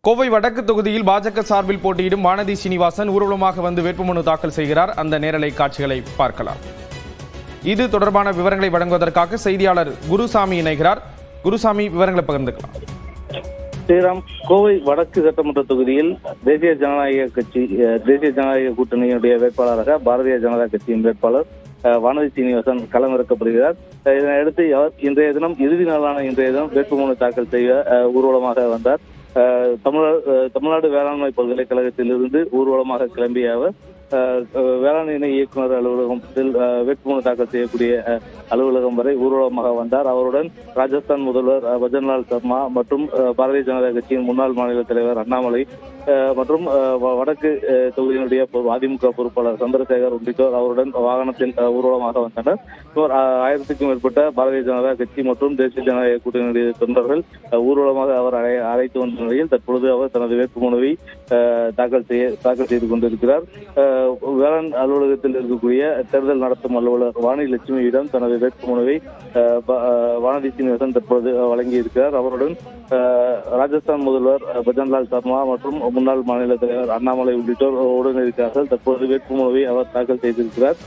கோவை வடக்கு தொகுதியில் பாஜக சார்பில் போட்டியிடும் வானதி சீனிவாசன் ஊர்வலமாக வந்து வேட்புமனு தாக்கல் செய்கிறார். அந்த நேரலை காட்சிகளை பார்க்கலாம். இது தொடர்பான விவரங்களை வழங்குவதற்காக செய்தியாளர் குருசாமி இணைகிறார். குருசாமி, விவரங்களை பகிர்ந்துக்கலாம். ஸ்ரீராம், கோவை வடக்கு சட்டமன்ற தொகுதியில் தேசிய ஜனநாயக கூட்டணியினுடைய வேட்பாளராக பாரதிய ஜனதா கட்சியின் வேட்பாளர் வானதி சீனிவாசன் களமிறக்கப்படுகிறார். இதனையடுத்து இன்றைய தினம் இறுதி நாளான இன்றைய தினம் வேட்புமனு தாக்கல் செய்ய ஊர்வலமாக வந்தார். தமிழ்நாடு வேளாண்மை பல்கலைக்கழகத்திலிருந்து ஊர்வலமாக கிளம்பிய அவர் வேளாண் இணை இயக்குநர் அலுவலகத்தில் வேட்புமனு தாக்கல் செய்யக்கூடிய அலுவலகம் வரை ஊர்வலமாக வந்தார். அவருடன் ராஜஸ்தான் முதல்வர் பஜன்லால் சர்மா மற்றும் பாரதிய ஜனதா கட்சியின் முன்னாள் மாநில தலைவர் அண்ணாமலை மற்றும் வடக்கு தொகுதியினுடைய அதிமுக பொறுப்பாளர் சந்திரசேகர் உள்ளிட்டோர் அவருடன் வாகனத்தில் ஊர்வலமாக வந்தனர். 1000க்கும் மேற்பட்ட பாரதிய ஜனதா கட்சி மற்றும் தேசிய ஜனநாயக கூட்டணியுடைய தொண்டர்கள் ஊர்வலமாக அவர் அழைத்து வந்த நிலையில் தற்பொழுது அவர் தனது வேட்புமனுவை தாக்கல் செய்து கொண்டிருக்கிறார். வேளாண் அலுவலகத்தில் இருக்கக்கூடிய தேர்தல் நடத்தும் அலுவலர் வாணி லட்சுமியிடம் தனது வேட்புமனுவை வானதி சீனிவாசன் தற்போது வழங்கியிருக்கிறார். அவருடன் ராஜஸ்தான் முதல்வர் பஜன்லால் சர்மா மற்றும் முன்னாள் மாநில தலைவர் அண்ணாமலை உள்ளிட்டோர் உடன் இருக்கிறார்கள். தற்போது வேட்புமனுவை அவர் தாக்கல் செய்திருக்கிறார்.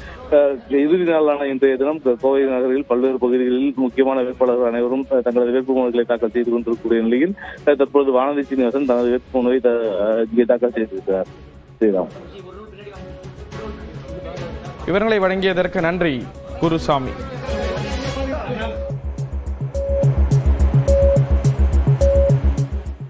இறுதி நாளான இன்றைய தினம் கோவை நகரில் பல்வேறு பகுதிகளில் முக்கியமான வேட்பாளர்கள் அனைவரும் தங்களது வேட்புமனுக்களை தாக்கல் செய்து கொண்டிருக்கக்கூடிய நிலையில் தற்போது வானதி சீனிவாசன் தனது வேட்புமனுவை இங்கே தாக்கல் செய்திருக்கிறார். ஸ்ரீராம், விவரங்களை வழங்கியதற்கு நன்றி குருசாமி.